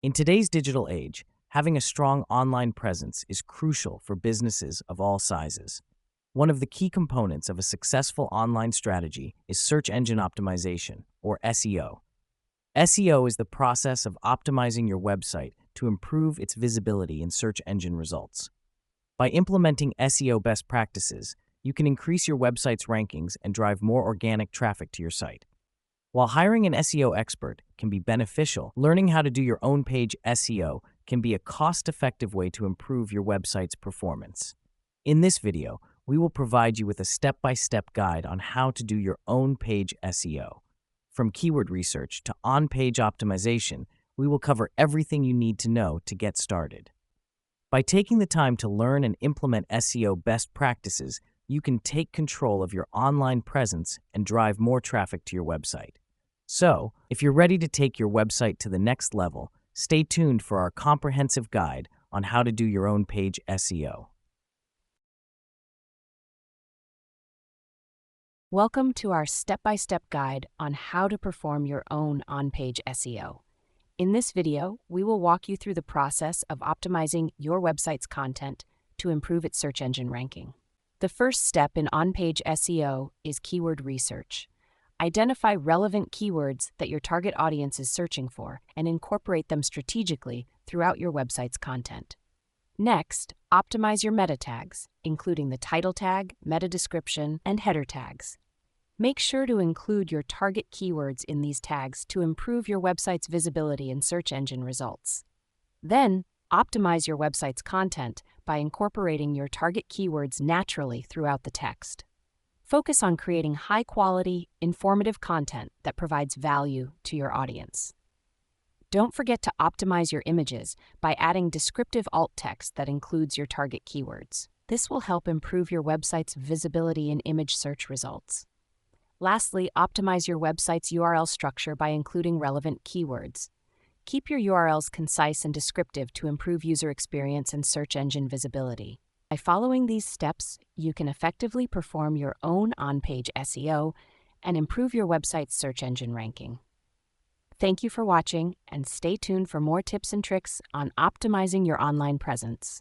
In today's digital age, having a strong online presence is crucial for businesses of all sizes. One of the key components of a successful online strategy is search engine optimization, or SEO. SEO is the process of optimizing your website to improve its visibility in search engine results. By implementing SEO best practices, you can increase your website's rankings and drive more organic traffic to your site. While hiring an SEO expert can be beneficial, learning how to do your own page SEO can be a cost-effective way to improve your website's performance. In this video, we will provide you with a step-by-step guide on how to do your own page SEO. From keyword research to on-page optimization, we will cover everything you need to know to get started. By taking the time to learn and implement SEO best practices, you can take control of your online presence and drive more traffic to your website. So, if you're ready to take your website to the next level, stay tuned for our comprehensive guide on how to do your own page SEO. Welcome to our step-by-step guide on how to perform your own on-page SEO. In this video, we will walk you through the process of optimizing your website's content to improve its search engine ranking. The first step in on-page SEO is keyword research. Identify relevant keywords that your target audience is searching for and incorporate them strategically throughout your website's content. Next, optimize your meta tags, including the title tag, meta description, and header tags. Make sure to include your target keywords in these tags to improve your website's visibility in search engine results. Then, optimize your website's content by incorporating your target keywords naturally throughout the text. Focus on creating high-quality, informative content that provides value to your audience. Don't forget to optimize your images by adding descriptive alt text that includes your target keywords. This will help improve your website's visibility in image search results. Lastly, optimize your website's URL structure by including relevant keywords. Keep your URLs concise and descriptive to improve user experience and search engine visibility. By following these steps, you can effectively perform your own on-page SEO and improve your website's search engine ranking. Thank you for watching, and stay tuned for more tips and tricks on optimizing your online presence.